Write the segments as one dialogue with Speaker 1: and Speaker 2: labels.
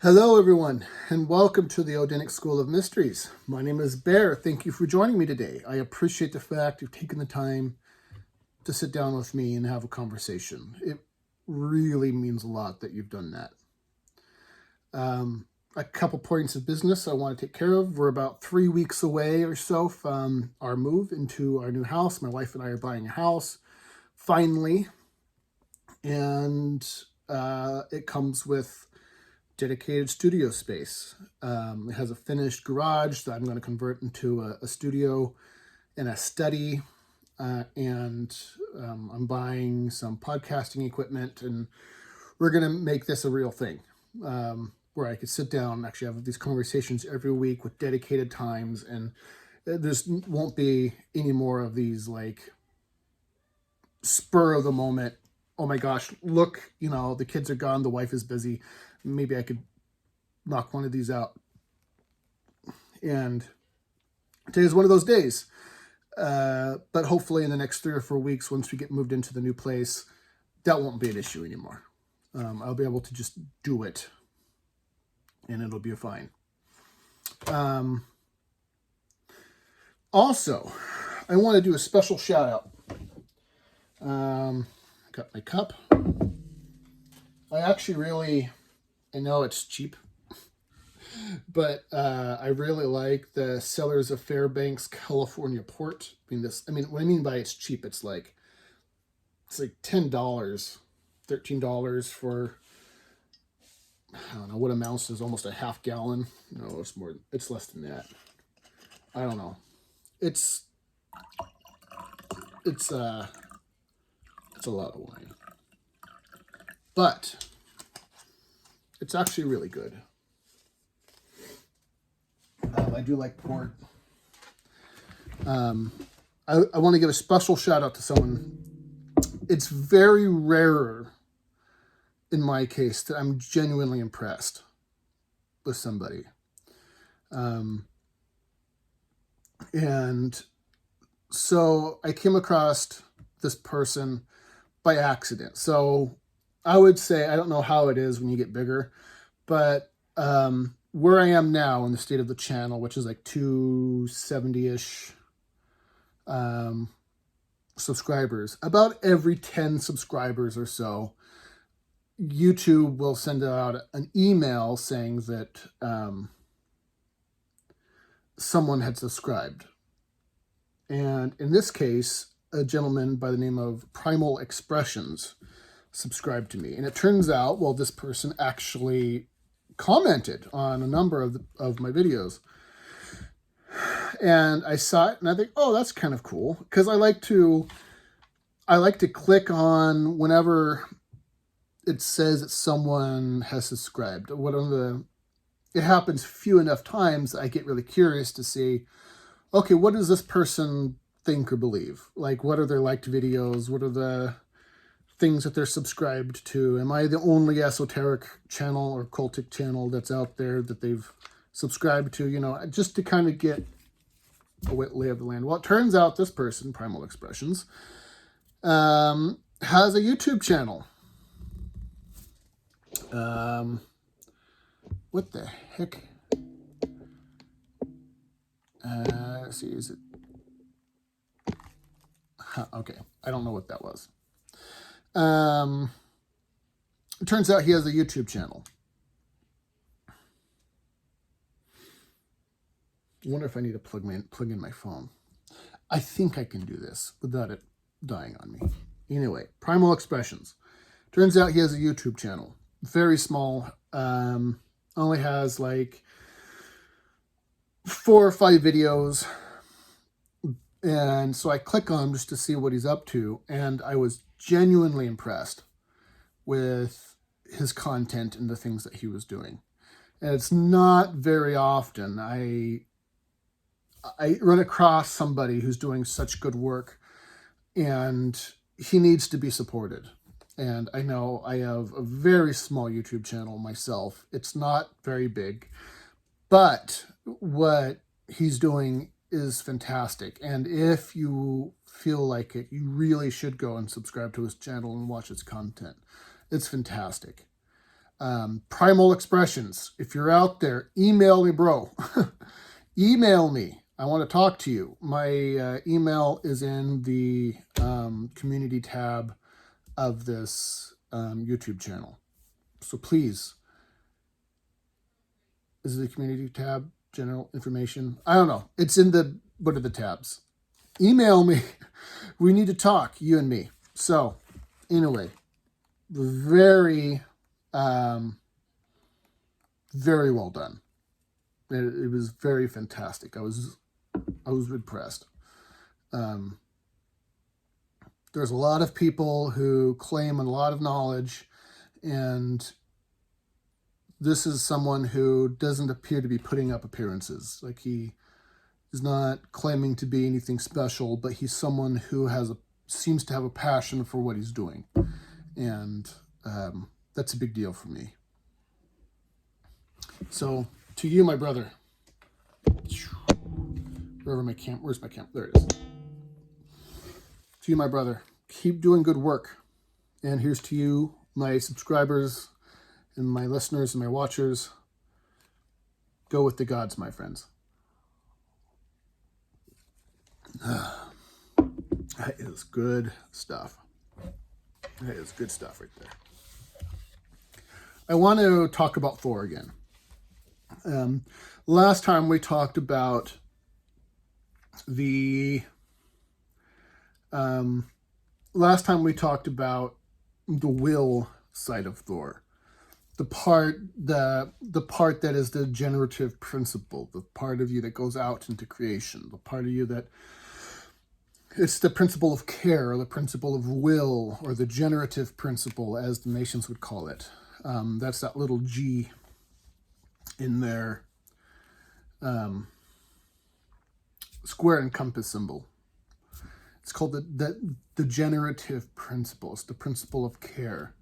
Speaker 1: Hello, everyone, and welcome to the Odinic School of Mysteries. My name is Bear. Thank you for joining me today. I appreciate the fact you've taken the time to sit down with me and have a conversation. It really means a lot that you've done that. A couple points of business I want to take care of. We're about 3 weeks away or so from our move into our new house. My wife and I are buying a house, finally, and it comes with dedicated studio space. It has a finished garage that I'm going to convert into a studio and a study. And I'm buying some podcasting equipment, and we're going to make this a real thing where I could sit down and actually have these conversations every week with dedicated times. And there won't be any more of these like spur of the moment. Oh my gosh, look, the kids are gone. The wife is busy. Maybe I could knock one of these out. And today is one of those days. But hopefully in the next 3 or 4 weeks, once we get moved into the new place, that won't be an issue anymore. I'll be able to just do it, and it'll be fine. Also, I want to do a special shout out. Got my cup. I know it's cheap, but I really like the Sellers of Fairbanks, California port. What I mean by it's cheap, it's like $10, $13 for, I don't know what amounts is almost a half gallon. No, it's less than that. I don't know. It's a lot of wine, but it's actually really good. I do like port. I want to give a special shout out to someone. It's very rare in my case that I'm genuinely impressed with somebody. And so I came across this person by accident. So I would say, I don't know how it is when you get bigger, but where I am now in the state of the channel, which is like 270-ish subscribers, about every 10 subscribers or so, YouTube will send out an email saying that someone had subscribed. And in this case, a gentleman by the name of Primal Expressions subscribed to me. And it turns out, well, this person actually commented on a number of my videos. And I saw it and I think, oh, that's kind of cool. Because I like to click on whenever it says that someone has subscribed. It happens few enough times, I get really curious to see, okay, what does this person think or believe? Like, what are their liked videos? What are the things that they're subscribed to? Am I the only esoteric channel or cultic channel that's out there that they've subscribed to? Just to kind of get a lay of the land. Well, it turns out this person, Primal Expressions, has a YouTube channel. What the heck? Let's see, is it? Okay, I don't know what that was. It turns out he has a YouTube channel. I wonder if I need to plug in my phone. I think I can do this without it dying on me. Anyway, Primal Expressions. Turns out he has a YouTube channel. Very small. Only has like 4 or 5 videos. And so I click on him just to see what he's up to. And I was genuinely impressed with his content and the things that he was doing. And it's not very often I run across somebody who's doing such good work, and he needs to be supported. And I know I have a very small YouTube channel myself. It's not very big, but what he's doing is fantastic. And if you feel like it, you really should go and subscribe to his channel and watch his content. It's fantastic. Primal Expressions. If you're out there, email me, bro. Email me. I want to talk to you. My email is in the community tab of this YouTube channel. So please, is it the community tab? General information? I don't know. It's in the, what are the tabs? Email me. We need to talk, you and me. So anyway, very, very well done. It was very fantastic. I was impressed. There's a lot of people who claim a lot of knowledge, and this is someone who doesn't appear to be putting up appearances. Like, he is not claiming to be anything special, but he's someone who seems to have a passion for what he's doing. And that's a big deal for me. So, to you, my brother, where's my camp? There it is. To you, my brother, keep doing good work. And here's to you, my subscribers and my listeners and my watchers. Go with the gods, my friends. That is good stuff. That is good stuff right there. I want to talk about Thor again. Last time we talked about the will side of Thor, the part that is the generative principle, the part of you that goes out into creation, the part of you that it's the principle of care, or the principle of will, or the generative principle, as the nations would call it. That's that little G in their square and compass symbol. It's called the degenerative principle. It's the principle of care.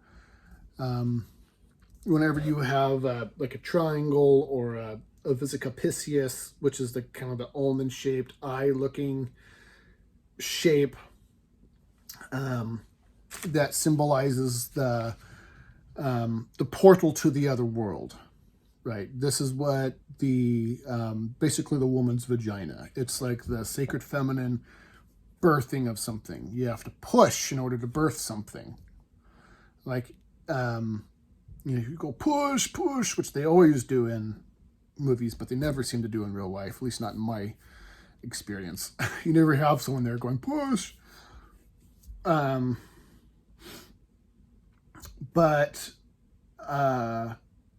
Speaker 1: Whenever you have like a triangle or a Visicapisius, which is the kind of the almond-shaped, eye-looking shape that symbolizes the portal to the other world, right? This is what the basically the woman's vagina. It's like the sacred feminine birthing of something. You have to push in order to birth something. Like you go push, which they always do in movies, but they never seem to do in real life, at least not in my experience. You never have someone there going push. But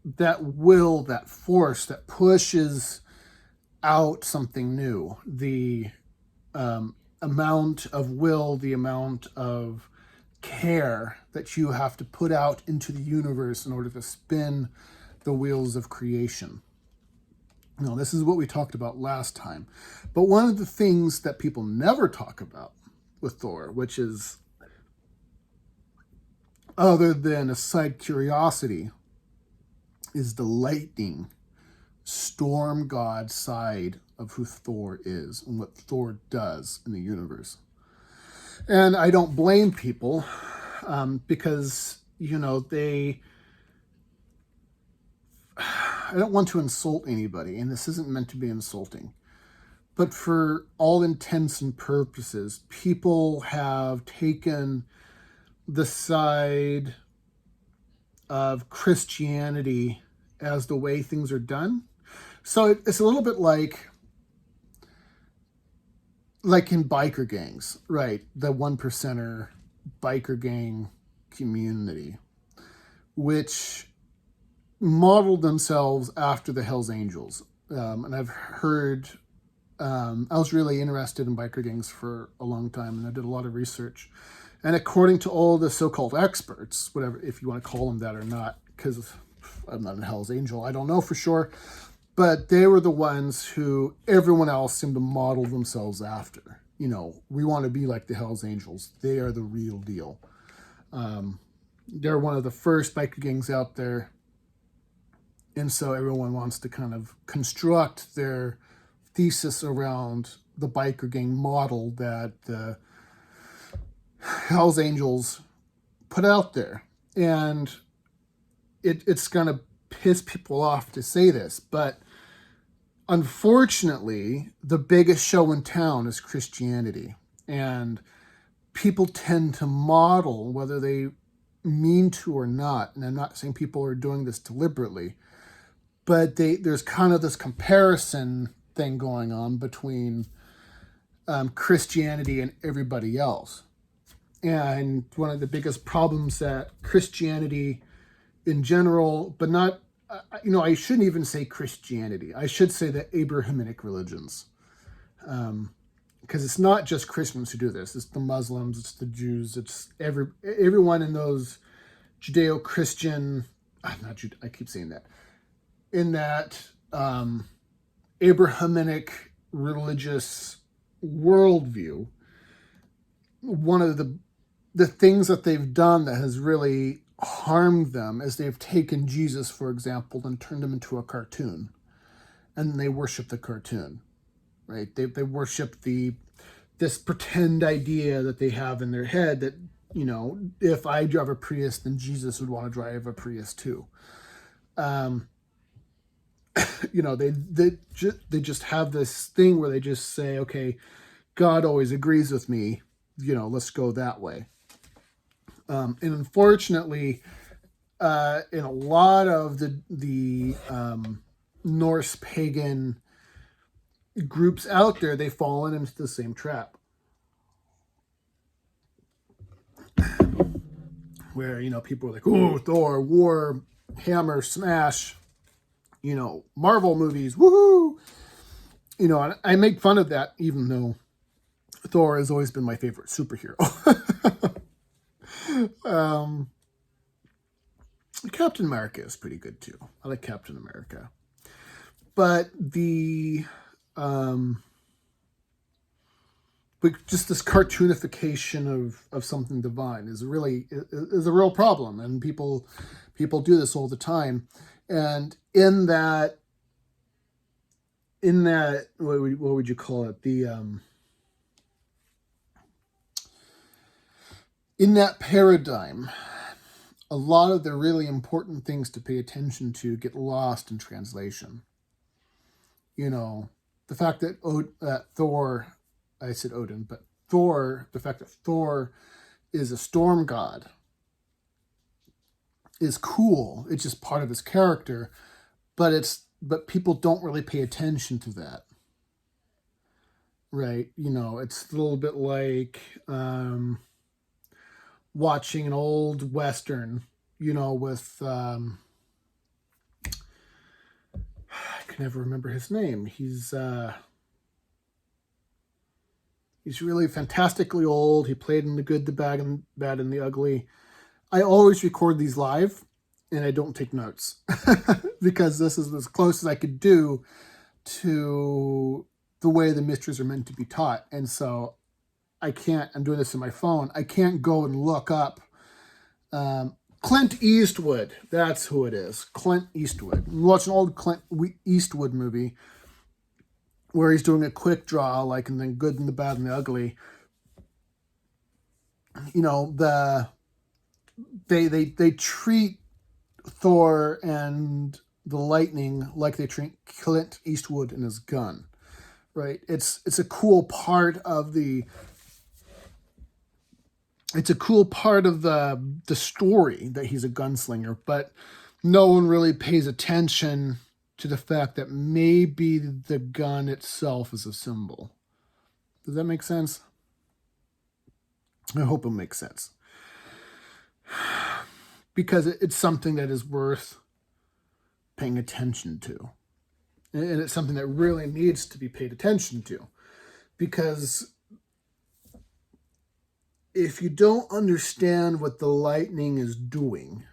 Speaker 1: that will, that force that pushes out something new, the amount of will, the amount of care that you have to put out into the universe in order to spin the wheels of creation. No, this is what we talked about last time. But one of the things that people never talk about with Thor, which is, other than a side curiosity, is the lightning, storm god side of who Thor is and what Thor does in the universe. And I don't blame people because, I don't want to insult anybody, and this isn't meant to be insulting. But for all intents and purposes, people have taken the side of Christianity as the way things are done. So it's a little bit like in biker gangs, right? The 1%er biker gang community, which modeled themselves after the Hells Angels. And I've heard, I was really interested in biker gangs for a long time, and I did a lot of research. And according to all the so-called experts, whatever, if you want to call them that or not, because I'm not a Hells Angel, I don't know for sure, but they were the ones who everyone else seemed to model themselves after. We want to be like the Hells Angels. They are the real deal. They're one of the first biker gangs out there. And so everyone wants to kind of construct their thesis around the biker gang model that the Hells Angels put out there. And it's going to piss people off to say this, but unfortunately, the biggest show in town is Christianity. And people tend to model, whether they mean to or not, and I'm not saying people are doing this deliberately, but there's kind of this comparison thing going on between Christianity and everybody else. And one of the biggest problems that Christianity in general, but not, I shouldn't even say Christianity. I should say the Abrahamic religions. Because it's not just Christians who do this. It's the Muslims, it's the Jews, it's everyone in those Judeo-Christian, I keep saying that, in that Abrahamic religious worldview. One of the things that they've done that has really harmed them is they've taken Jesus, for example, and turned him into a cartoon, and they worship the cartoon, right? They worship this pretend idea that they have in their head that, if I drive a Prius, then Jesus would want to drive a Prius too. They just have this thing where they just say, okay, God always agrees with me, let's go that way. And unfortunately, in a lot of the Norse pagan groups out there, they've fallen into the same trap. Where, people are like, oh, Thor, war, hammer, smash, Marvel movies, woohoo! And I make fun of that, even though Thor has always been my favorite superhero. Captain America is pretty good too. I like Captain America. But but just this cartoonification of something divine is a real problem, and people do this all the time. And in that what would you call it, in that paradigm, a lot of the really important things to pay attention to get lost in translation. The fact that Thor, I said Odin, but Thor, the fact that Thor is a storm god is cool. It's just part of his character, but people don't really pay attention to that. Right? It's a little bit like watching an old Western, with I can never remember his name. He's really fantastically old. He played in The Good, the Bad, and the Ugly. I always record these live, and I don't take notes because this is as close as I could do to the way the mysteries are meant to be taught. And so I'm doing this on my phone. I can't go and look up Clint Eastwood. That's who it is. Clint Eastwood. Watch an old Clint Eastwood movie where he's doing a quick draw, like in The Good and the Bad and the Ugly. They treat Thor and the lightning like they treat Clint Eastwood and his gun, right? It's a cool part of the story that he's a gunslinger, but no one really pays attention to the fact that maybe the gun itself is a symbol. Does that make sense? I hope it makes sense. Because it's something that is worth paying attention to. And it's something that really needs to be paid attention to. Because if you don't understand what the lightning is doing,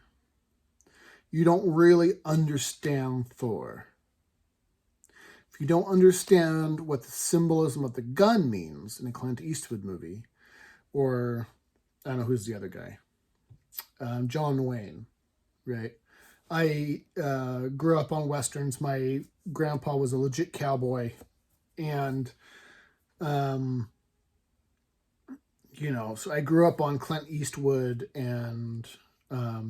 Speaker 1: you don't really understand Thor. If you don't understand what the symbolism of the gun means in a Clint Eastwood movie, or I don't know who's the other guy, John Wayne, right? I grew up on Westerns. My grandpa was a legit cowboy, and so I grew up on Clint Eastwood and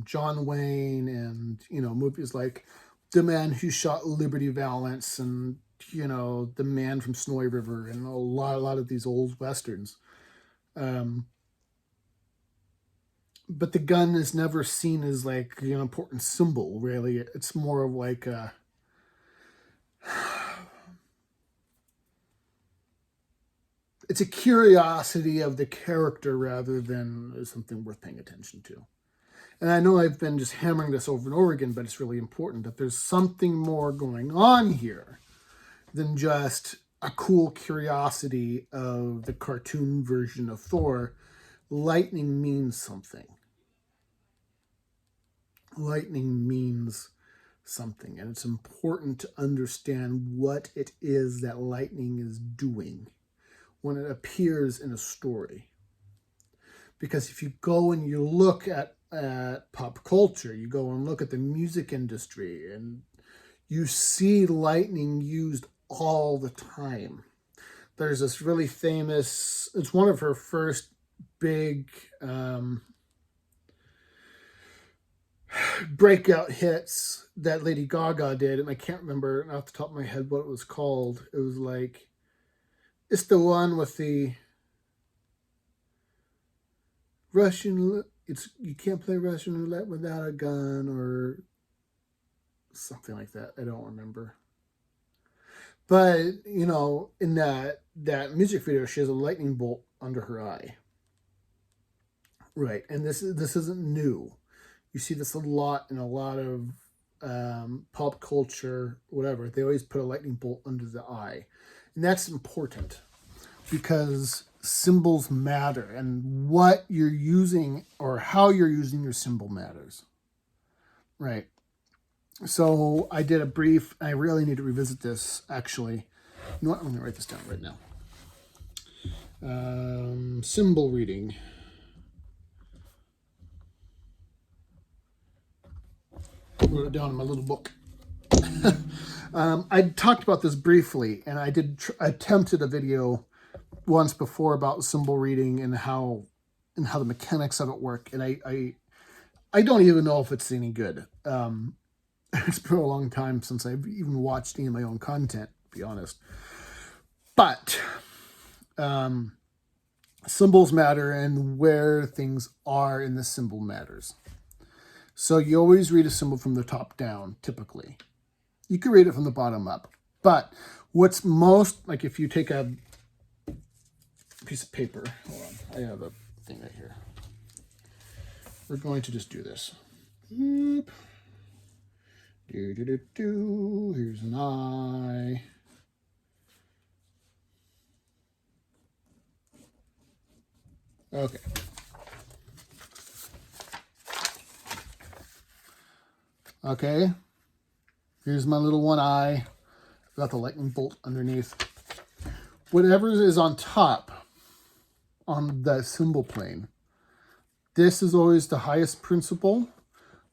Speaker 1: John Wayne, and movies like The Man Who Shot Liberty Valance, and The Man from Snowy River, and a lot of these old westerns. But the gun is never seen as like an important symbol. Really, it's more of like it's a curiosity of the character rather than something worth paying attention to. And I know I've been just hammering this over and over again, but it's really important that there's something more going on here than just a cool curiosity of the cartoon version of Thor. Lightning means something. Lightning means something, and it's important to understand what it is that lightning is doing when it appears in a story. Because if you go and you look at pop culture, you go and look at the music industry, and you see lightning used all the time. There's this really famous, it's one of her first big breakout hits that Lady Gaga did, and I can't remember off the top of my head what it was called. It was like, it's the one with the Russian, you can't play Russian roulette without a gun, or something like that. I don't remember. But, in that music video, she has a lightning bolt under her eye. Right, and this isn't new. You see this a lot in a lot of pop culture, whatever. They always put a lightning bolt under the eye. And that's important because symbols matter, and what you're using or how you're using your symbol matters. Right. So I did a brief, I really need to revisit this actually. You know what? I'm going to write this down right now. Symbol reading. I wrote it down in my little book. I talked about this briefly, and I did attempted a video once before about symbol reading and how the mechanics of it work, and I don't even know if it's any good. It's been a long time since I've even watched any of my own content, to be honest. But symbols matter, and where things are in the symbol matters. So you always read a symbol from the top down, typically. You can read it from the bottom up. But what's most, like if you take a piece of paper, hold on, I have a thing right here. We're going to just do this. Oop. Here's an eye. Okay. Okay. Here's my little one eye. Got the lightning bolt underneath. Whatever is on top on the symbol plane, this is always the highest principle.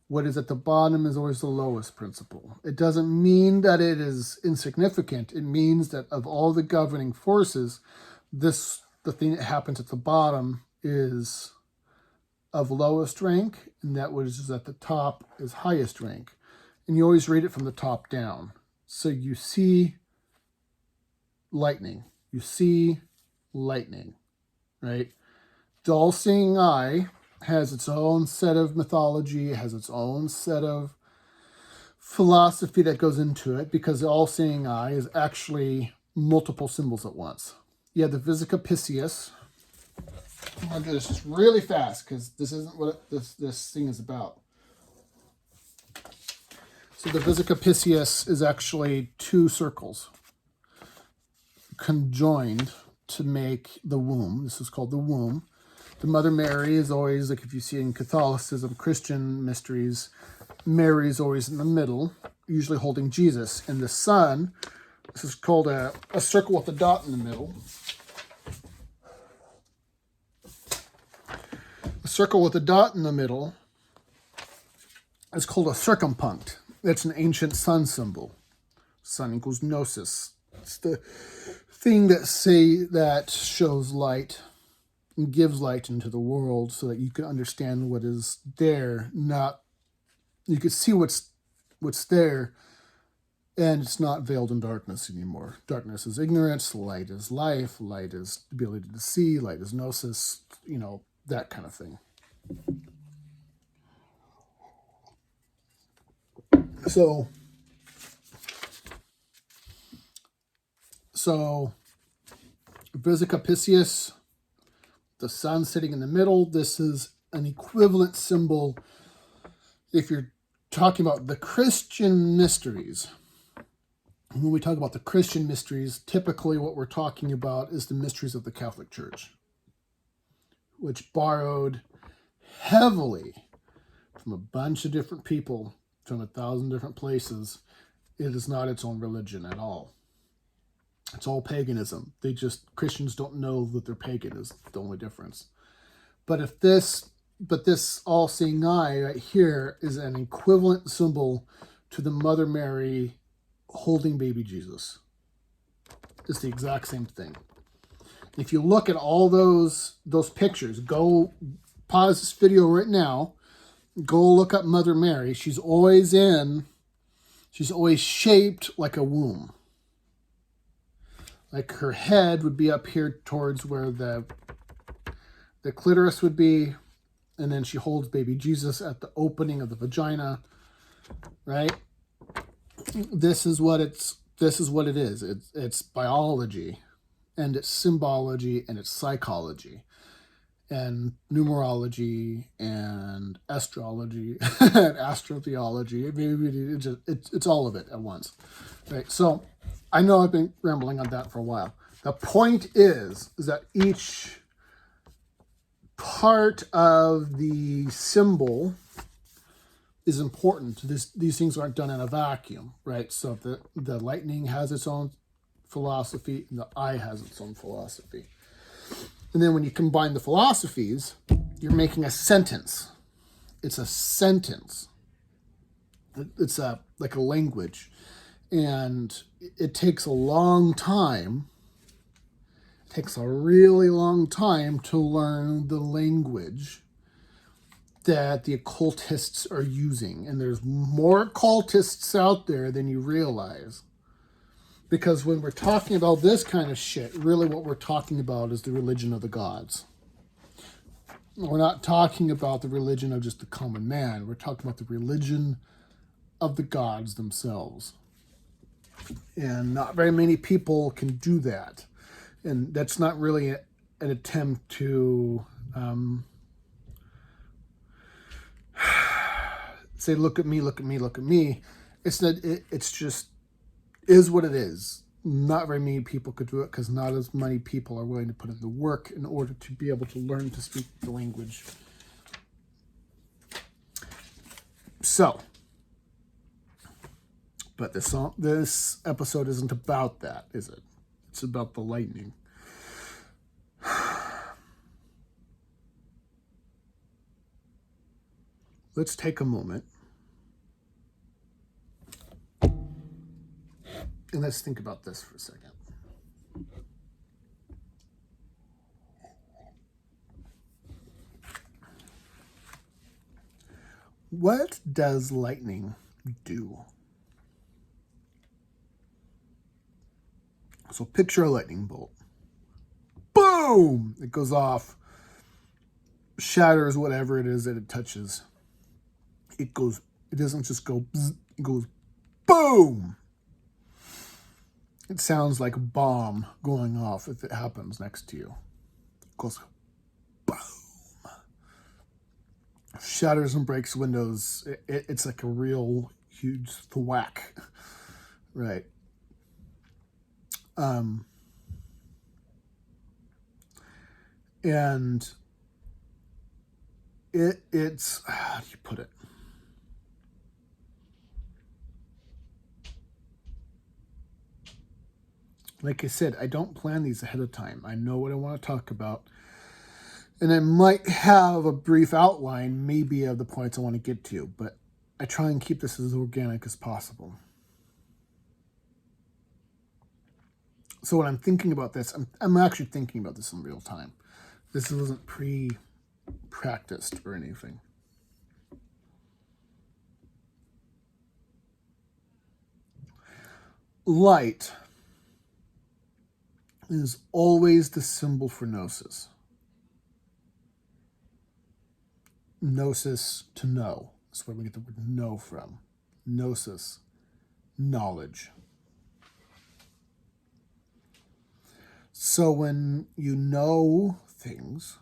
Speaker 1: What is at the bottom is always the lowest principle. It doesn't mean that it is insignificant. It means that of all the governing forces, the thing that happens at the bottom is of lowest rank, and that which is at the top is highest rank. And you always read it from the top down. So you see lightning. You see lightning, right? The all-seeing eye has its own set of mythology, has its own set of philosophy that goes into it, because the all-seeing eye is actually multiple symbols at once. You have the Visicapisius. I'm going to do this just really fast because this isn't what this thing is about. So the Visicapisius is actually two circles conjoined to make the womb. This is called the womb. The Mother Mary is always, like if you see in Catholicism, Christian mysteries, Mary is always in the middle, usually holding Jesus. And the sun, this is called a circle with a dot in the middle. A circle with a dot in the middle is called a circumpunct. It's an ancient sun symbol. Sun equals gnosis. It's the thing that shows light and gives light into the world so that you can understand what is there, not you can see what's there, and it's not veiled in darkness anymore. Darkness is ignorance, light is life, light is the ability to see, light is gnosis, that kind of thing. So Visicapisius, the sun sitting in the middle, this is an equivalent symbol if you're talking about the Christian mysteries. When we talk about the Christian mysteries, typically what we're talking about is the mysteries of the Catholic Church, which borrowed heavily from a bunch of different people, from 1,000 different places. It is not its own religion at all. It's all paganism. Christians don't know that they're pagan is the only difference. But this all-seeing eye right here is an equivalent symbol to the Mother Mary holding baby Jesus. It's the exact same thing. If you look at all those pictures, go pause this video right now, go look up Mother Mary. She's always shaped like a womb. Like her head would be up here towards where the clitoris would be, and then she holds baby Jesus at the opening of the vagina, right? This is what it is. It's biology, and it's symbology, and it's psychology, and numerology, and astrology, and astrotheology. It's all of it at once, right? So I know I've been rambling on that for a while. The point is that each part of the symbol is important. These things aren't done in a vacuum, right? So the lightning has its own philosophy, and the eye has its own philosophy. And then when you combine the philosophies, you're making a sentence. It's a sentence. It's like a language. And it takes a long time. It takes a really long time to learn the language that the occultists are using. And there's more occultists out there than you realize. Because when we're talking about this kind of shit, really what we're talking about is the religion of the gods. We're not talking about the religion of just the common man. We're talking about the religion of the gods themselves. And not very many people can do that. And that's not really an attempt to say, look at me, look at me, look at me. It's not. It's just is what it is. Not very many people could do it because not as many people are willing to put in the work in order to be able to learn to speak the language. So, but this episode isn't about that, is it? It's about the lightning. Let's take a moment and let's think about this for a second. What does lightning do? So picture a lightning bolt. Boom! It goes off, shatters whatever it is that it touches. It doesn't just go bzz, it goes boom! It sounds like a bomb going off if it happens next to you. It goes boom. Shatters and breaks windows. It's like a real huge thwack. Right. And it's, how do you put it? Like I said, I don't plan these ahead of time. I know what I want to talk about. And I might have a brief outline, maybe, of the points I want to get to, but I try and keep this as organic as possible. So when I'm thinking about this, I'm actually thinking about this in real time. This wasn't pre-practiced or anything. Light is always the symbol for gnosis. Gnosis, to know. That's where we get the word know from. Gnosis, knowledge. So when you know things,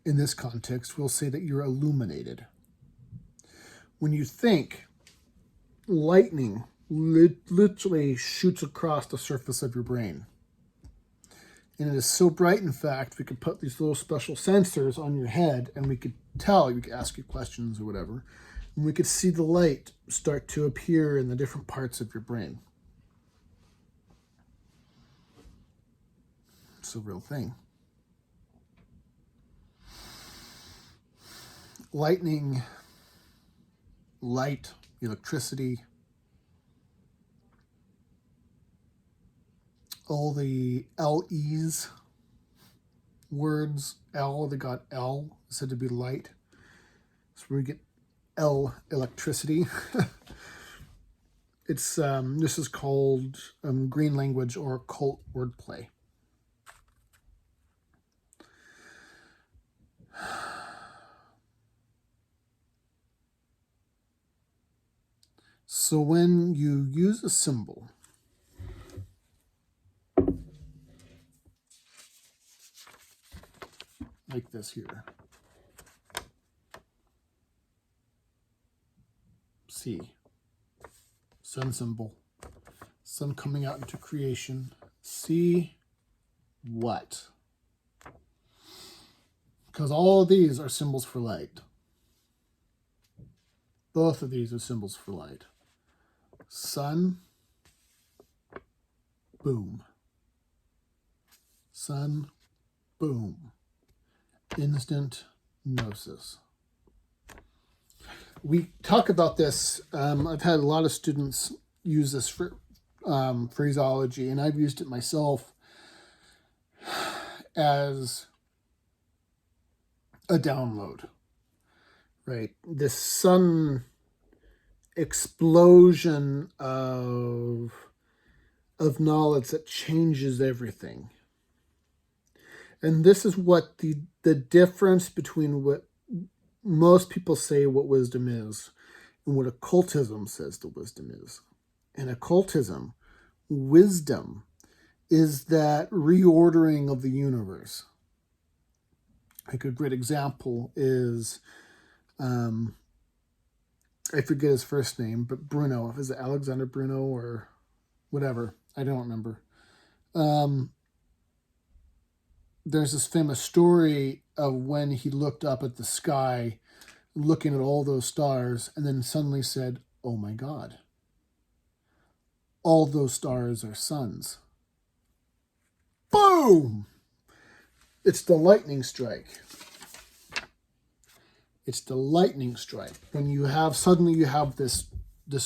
Speaker 1: in this context, we'll say that you're illuminated. When you think, lightning literally shoots across the surface of your brain. And it is so bright, in fact, we could put these little special sensors on your head and we could tell, we could ask you questions or whatever, and we could see the light start to appear in the different parts of your brain. It's a real thing. Lightning, light, electricity, all the LEs, words, L, they got L, said to be light. So we get L, electricity. It's this is called green language or occult wordplay. So when you use a symbol, like this here, C, sun symbol, sun coming out into creation, see what? Because all of these are symbols for light. Both of these are symbols for light. Sun, boom. Sun, boom. Instant gnosis. We talk about this. I've had a lot of students use this for phraseology, and I've used it myself as a download, right? This sun explosion of knowledge that changes everything. And this is what the difference between what most people say what wisdom is and what occultism says the wisdom is. In occultism, wisdom is that reordering of the universe. Like a great example is, I forget his first name, but Bruno. Is it Alexander Bruno or whatever? I don't remember. There's this famous story of when he looked up at the sky, looking at all those stars, and then suddenly said, "Oh my God, all those stars are suns." Boom! It's the lightning strike. It's the lightning strike. When you have, suddenly you have this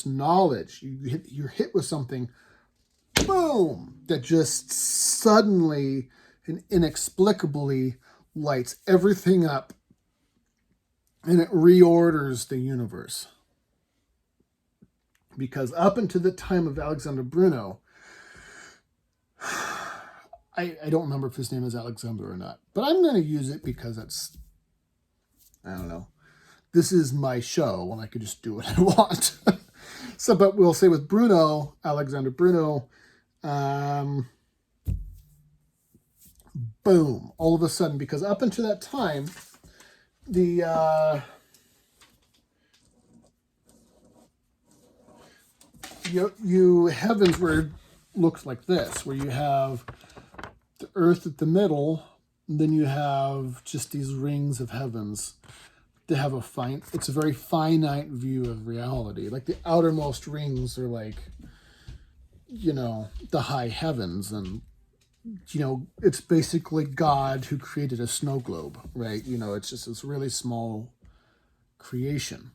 Speaker 1: knowledge, you're hit with something, boom, that just suddenly and inexplicably lights everything up, and it reorders the universe. Because up until the time of Alexander Bruno, I don't remember if his name is Alexander or not, but I'm going to use it because it's, I don't know. This is my show, and I could just do what I want. So, but we'll say with Bruno, Alexander Bruno, boom, all of a sudden, because up until that time, the you heavens looks like this, where you have the earth at the middle, and then you have just these rings of heavens. They have it's a very finite view of reality. Like the outermost rings are like, the high heavens, and it's basically God who created a snow globe, right? It's just this really small creation.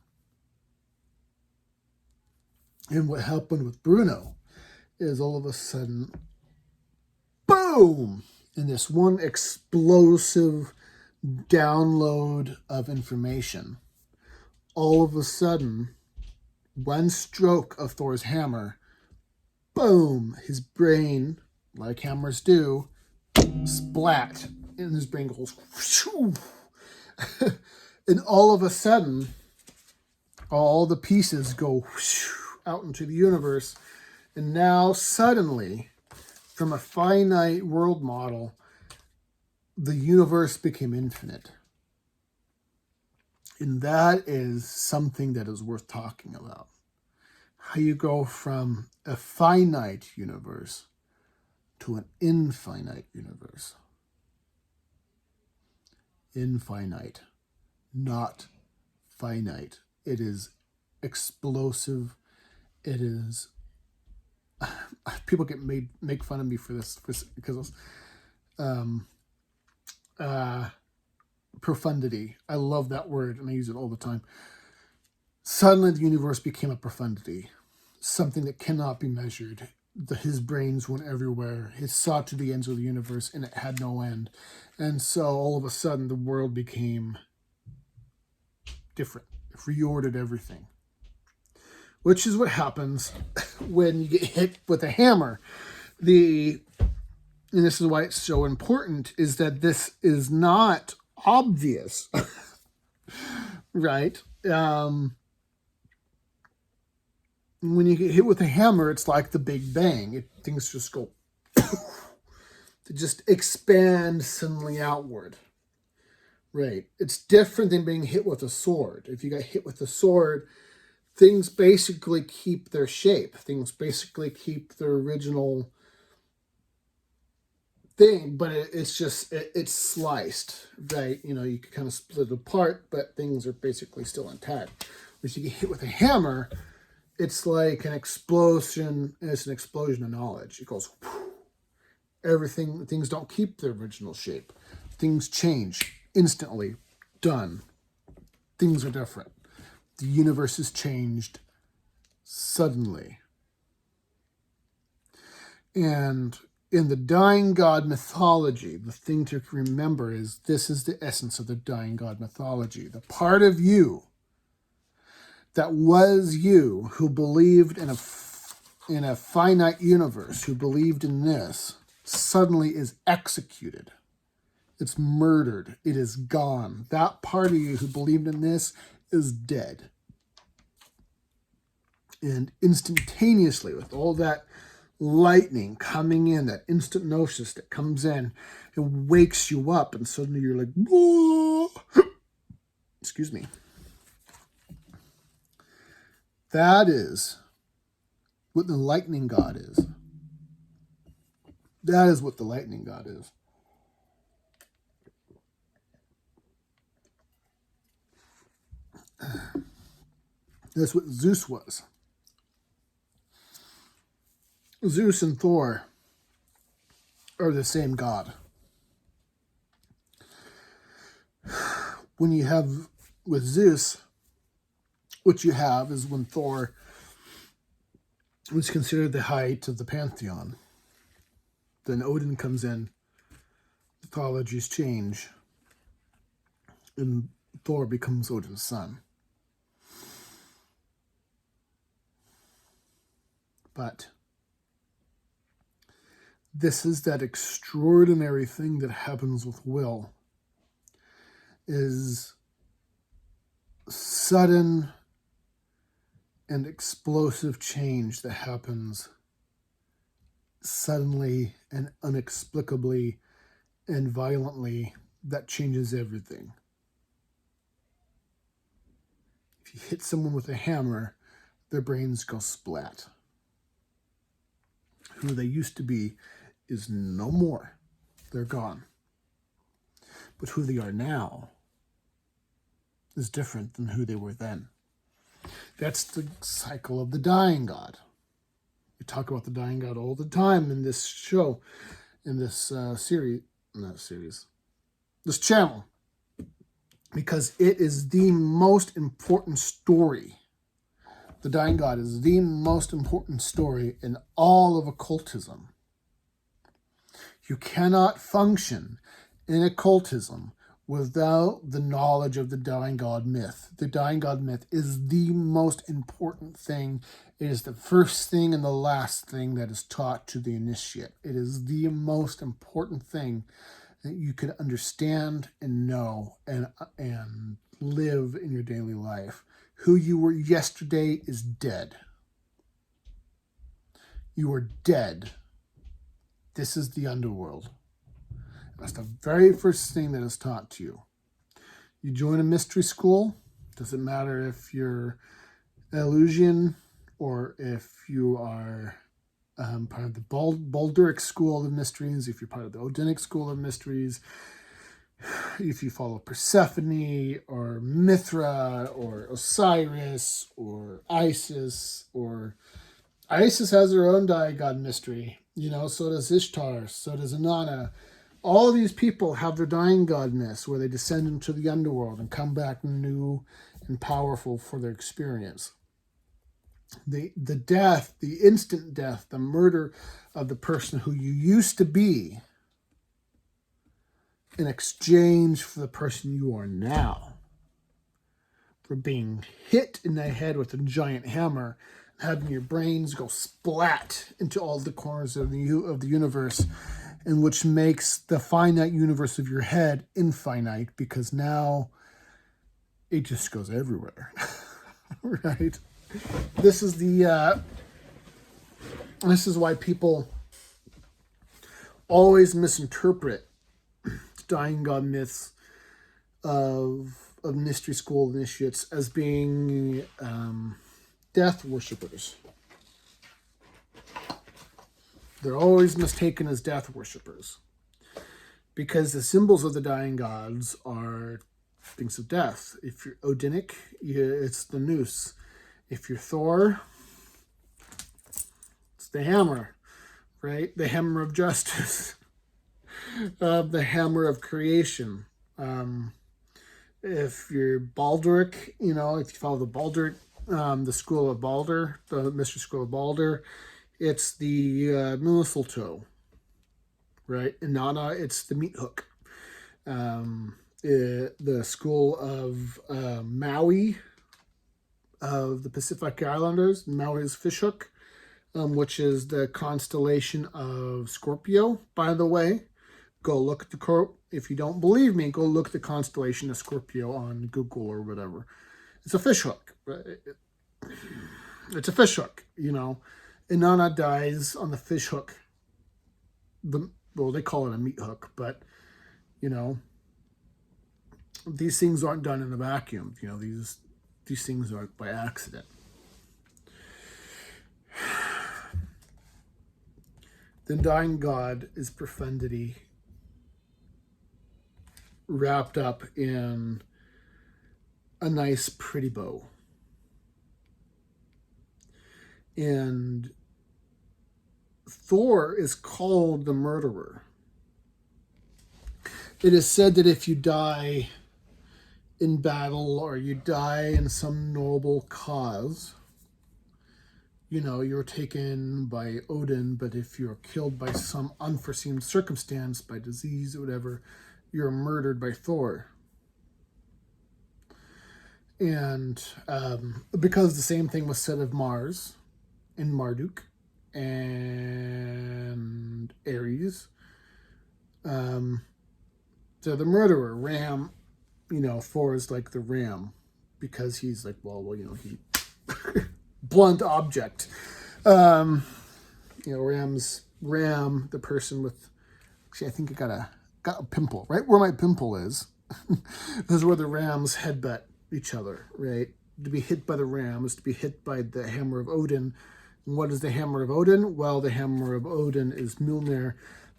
Speaker 1: And what happened with Bruno is all of a sudden, boom, in this one explosive download of information, all of a sudden, one stroke of Thor's hammer, boom, his brain, like hammers do, splat, and his brain goes, whoosh, and all of a sudden, all the pieces go whoosh, out into the universe, and now suddenly, from a finite world model, the universe became infinite. And that is something that is worth talking about. How you go from a finite universe to an infinite universe. Infinite, not finite. It is explosive. It is... People make fun of me for this because profundity. I love that word and I use it all the time. Suddenly the universe became a profundity, something that cannot be measured. His brains went everywhere. It saw to the ends of the universe and it had no end. And so all of a sudden the world became different. It reordered everything. Which is what happens when you get hit with a hammer. And this is why it's so important, is that this is not obvious, right? When you get hit with a hammer, it's like the Big Bang. Things just go, to just expand suddenly outward, right? It's different than being hit with a sword. If you got hit with a sword, things basically keep their shape. Things basically keep their original thing, but it's just, it's sliced, right? You know, you can kind of split it apart, but things are basically still intact. If you get hit with a hammer, it's like an explosion, and it's an explosion of knowledge. It goes, whew, things don't keep their original shape. Things change instantly. Done. Things are different. The universe has changed suddenly. And in the dying god mythology, the thing to remember is this is the essence of the dying god mythology. The part of you that was you, who believed in a finite universe, who believed in this, suddenly is executed. It's murdered. It is gone. That part of you who believed in this is dead. And instantaneously, with all that lightning coming in, that instant gnosis that comes in, it wakes you up, and suddenly you're like, whoa! Excuse me. That is what the lightning god is. That is what the lightning god is. That's what Zeus was. Zeus and Thor are the same god. When you have, with Zeus, what you have is when Thor was considered the height of the pantheon. Then Odin comes in, mythologies change, and Thor becomes Odin's son. But this is that extraordinary thing that happens with will, is sudden and explosive change that happens suddenly and inexplicably and violently, that changes everything. If you hit someone with a hammer, their brains go splat. Who they used to be is no more. They're gone. But who they are now is different than who they were then. That's the cycle of the dying god. We talk about the dying god all the time in this show, in this this channel, because it is the most important story. The dying god is the most important story in all of occultism. You cannot function in occultism without the knowledge of the dying god myth. The dying god myth is the most important thing. It is the first thing and the last thing that is taught to the initiate. It is the most important thing that you can understand and know and live in your daily life. Who you were yesterday is dead. You are dead. This is the underworld. That's the very first thing that is taught to you. You join a mystery school. Doesn't matter if you're Eleusinian or if you are part of the Balduric School of Mysteries, if you're part of the Odinic School of Mysteries, if you follow Persephone or Mithra or Osiris or Isis, or Isis has her own god mystery, so does Ishtar, so does Inanna. All of these people have their dying god myths where they descend into the underworld and come back new and powerful for their experience. The death, the instant death, the murder of the person who you used to be in exchange for the person you are now, for being hit in the head with a giant hammer, having your brains go splat into all the corners of the universe, and which makes the finite universe of your head infinite, because now it just goes everywhere. Right? This is why people always misinterpret dying god myths of mystery school initiates as being death worshippers. They're always mistaken as death worshippers because the symbols of the dying gods are things of death. If you're Odinic, it's the noose. If you're Thor, it's the hammer, right? The hammer of justice, the hammer of creation. If you're Balduric, if you follow the Balduric, the school of Balder, the mystery school of Balder, it's the mistletoe, right? Inanna, it's the meat hook. The school of Maui, of the Pacific Islanders, Maui's fishhook, which is the constellation of Scorpio. By the way, go look at if you don't believe me, go look at the constellation of Scorpio on Google or whatever. It's a fishhook. It's a fishhook, Inanna dies on the fishhook. They call it a meat hook, but, these things aren't done in a vacuum. These things aren't by accident. The dying god is profundity wrapped up in a nice, pretty bow. And Thor is called the murderer. It is said that if you die in battle or you die in some noble cause, you're taken by Odin, but if you're killed by some unforeseen circumstance, by disease or whatever, you're murdered by Thor. And because the same thing was said of Mars and Marduk and Ares, they're the murderer. Ram, Thor is like the ram because he's like, he blunt object. Ram, the person with, actually, I think I got a pimple right where my pimple is. This is where the rams headbutt each other, right? To be hit by the ram is to be hit by the hammer of Odin. And what is the hammer of Odin? Well, the hammer of Odin is Mjolnir,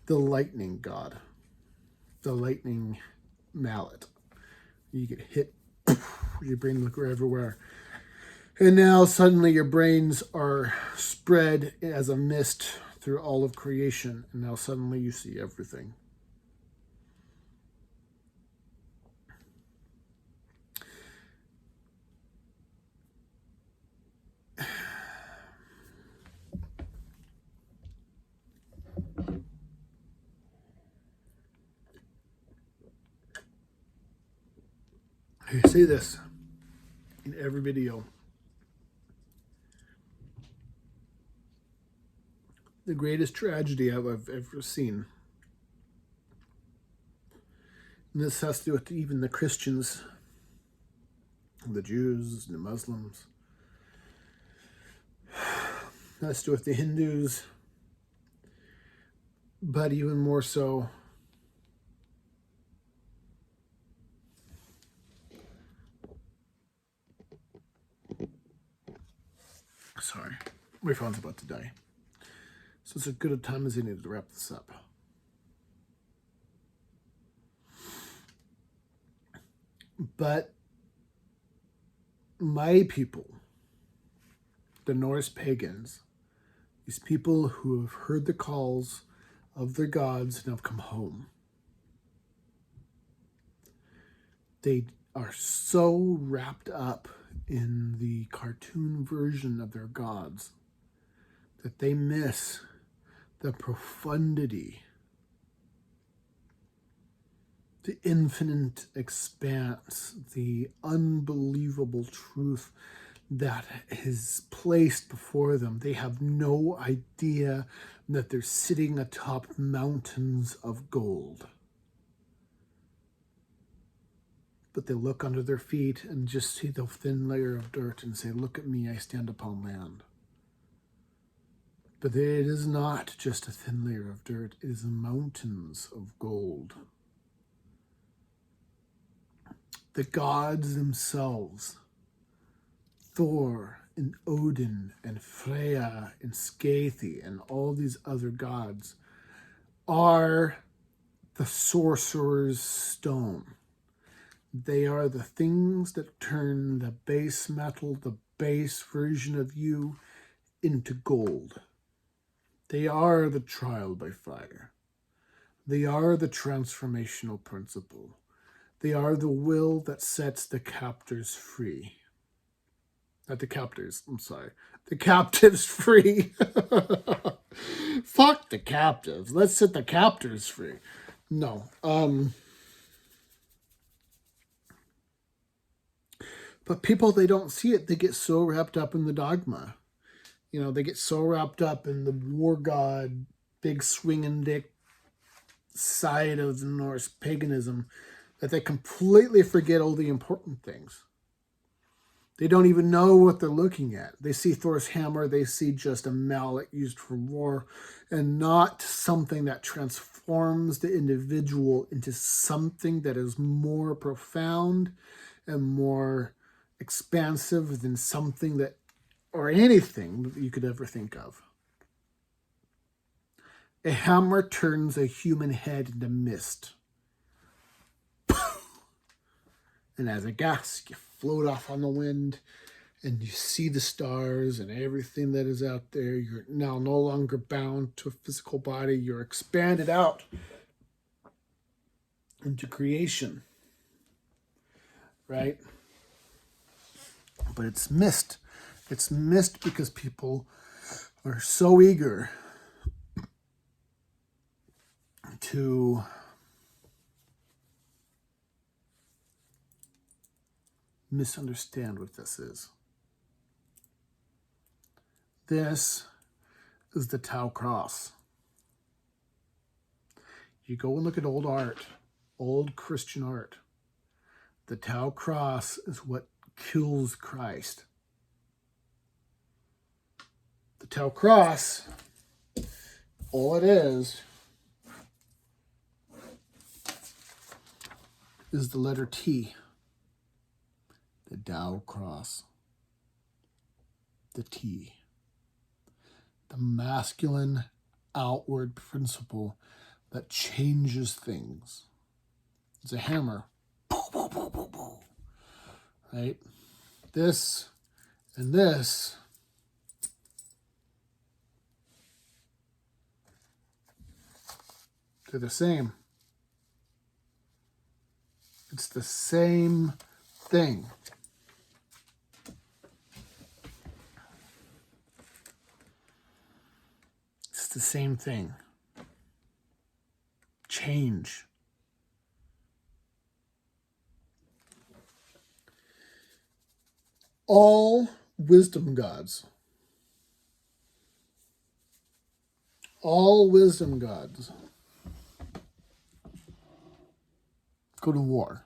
Speaker 1: the lightning god, the lightning mallet. You get hit, your brain look everywhere. And now suddenly your brains are spread as a mist through all of creation. And now suddenly you see everything. I say this in every video. The greatest tragedy I've ever seen, and this has to do with even the Christians, the Jews, the Muslims, it has to do with the Hindus, but even more so sorry, my phone's about to die. So it's as good a time as any to wrap this up. But my people, the Norse pagans, these people who have heard the calls of their gods and have come home, they are so wrapped up in the cartoon version of their gods that they miss the profundity, the infinite expanse, the unbelievable truth that is placed before them. They have no idea that they're sitting atop mountains of gold. But they look under their feet and just see the thin layer of dirt and say, "Look at me, I stand upon land." But it is not just a thin layer of dirt, it is mountains of gold. The gods themselves, Thor and Odin and Freya and Skathi and all these other gods, are the sorcerer's stone. They are the things that turn the base metal, the base version of you, into gold. They are the trial by fire. They are the transformational principle. They are the will that sets the captors free. Not the captors, I'm sorry. The captives free. Fuck the captives. Let's set the captors free. No. But people, they don't see it. They get so wrapped up in the dogma. They get so wrapped up in the war god, big swinging dick side of the Norse paganism that they completely forget all the important things. They don't even know what they're looking at. They see Thor's hammer, they see just a mallet used for war, and not something that transforms the individual into something that is more profound and more expansive than something that, or anything that you could ever think of. A hammer turns a human head into mist. And as a gas, you float off on the wind and you see the stars and everything that is out there. You're now no longer bound to a physical body. You're expanded out into creation, right? But it's missed. It's missed because people are so eager to misunderstand what this is. This is the Tau cross. You go and look at old art, old Christian art. The Tau cross is what kills Christ. The Tau cross, all it is the letter T. The Tau cross. The T. The masculine outward principle that changes things. It's a hammer. Right? This and this they're the same. It's the same thing. It's the same thing. Change. All wisdom gods, go to war.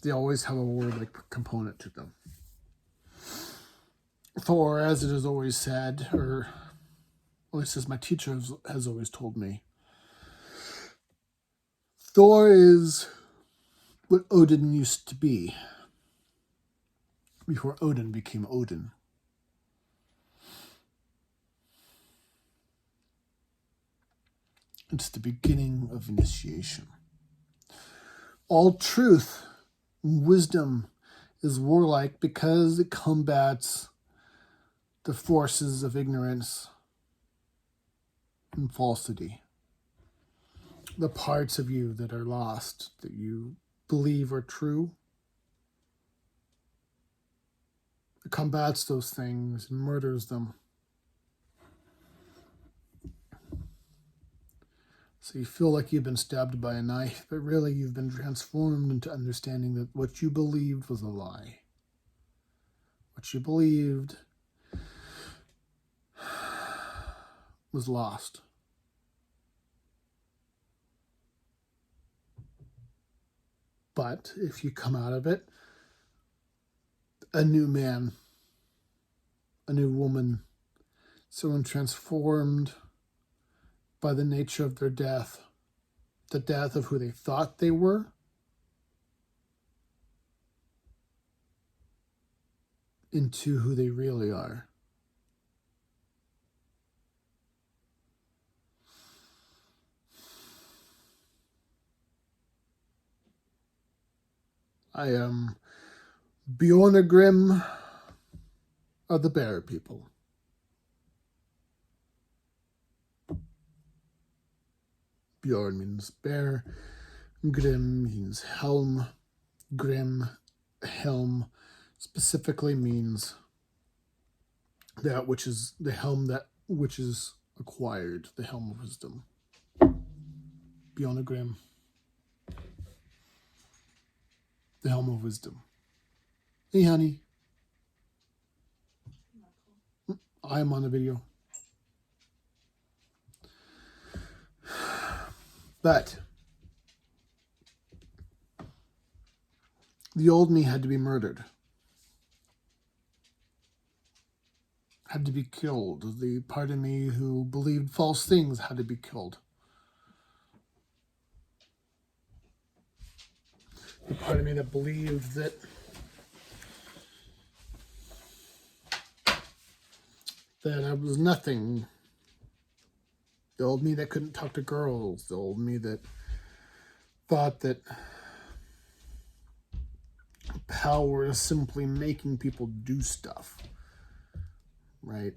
Speaker 1: They always have a war-like component to them. Thor, as it is always said, or at least as my teacher has always told me, Thor is what Odin used to be before Odin became Odin. It's the beginning of initiation. All truth, wisdom is warlike because it combats the forces of ignorance and falsity. The parts of you that are lost, that you believe are true. It combats those things and murders them. So you feel like you've been stabbed by a knife, but really you've been transformed into understanding that what you believed was a lie. What you believed was lost. But if you come out of it, a new man, a new woman, someone transformed by the nature of their death, the death of who they thought they were, into who they really are. I am Bjornagrim of the bear people. Bjorn means bear, Grim means helm, Grim, helm, specifically means that which is the helm that which is acquired, the helm of wisdom. Bjornagrim, the helm of wisdom. Hey, honey. I am on the video. But the old me had to be murdered. Had to be killed. The part of me who believed false things had to be killed. The part of me that believed that I was nothing. The old me that couldn't talk to girls. The old me that thought that power is simply making people do stuff. Right?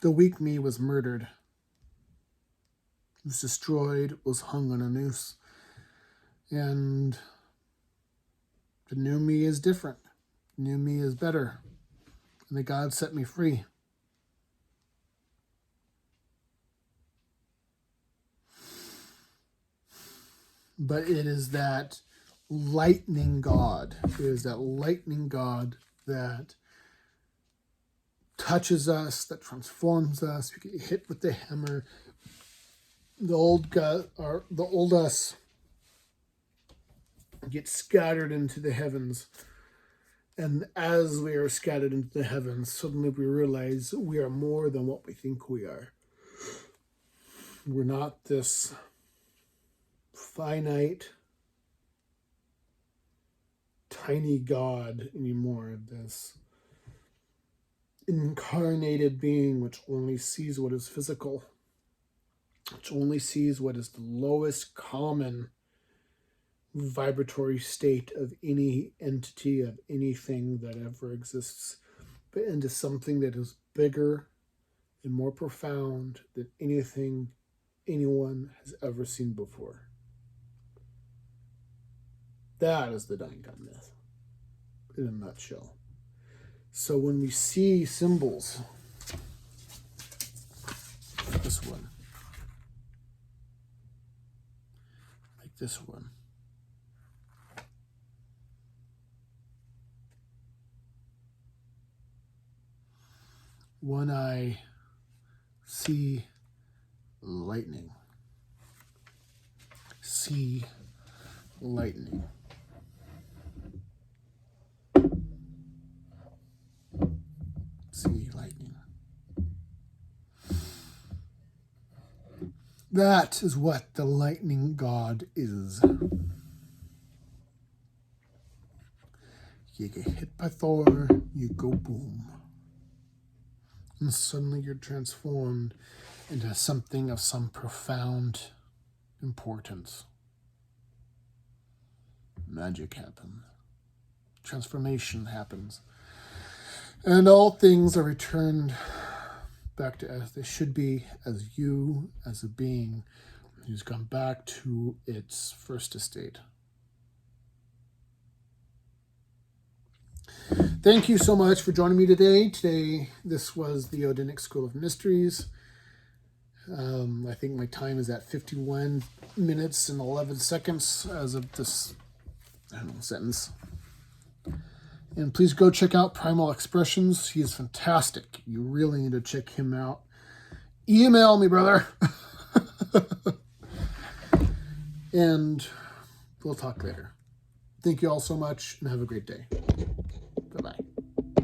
Speaker 1: The weak me was murdered. Was destroyed, was hung on a noose. And the new me is different. The new me is better. And the God set me free. But it is that lightning God. It is that lightning God that touches us, that transforms us. We get hit with the hammer. The old God, or the old us, gets scattered into the heavens. And as we are scattered into the heavens, suddenly we realize we are more than what we think we are. We're not this finite, tiny God anymore. This incarnated being which only sees what is physical, which only sees what is the lowest common vibratory state of any entity, of anything that ever exists, but into something that is bigger and more profound than anything anyone has ever seen before. That is the Dying God myth in a nutshell. So when we see symbols, like this one, One eye, see lightning. See lightning. See lightning. That is what the lightning god is. You get hit by Thor, you go boom. And suddenly you're transformed into something of some profound importance. Magic happens. Transformation happens. And all things are returned back to as they should be, as you, as a being who's gone back to its first estate. Thank you so much for joining me today. This was the Odinic School of Mysteries. I think my time is at 51 minutes and 11 seconds as of this sentence. And please go check out Primal Expressions. He is fantastic. You really need to check him out. Email me, brother. And we'll talk later. Thank you all so much and have a great day.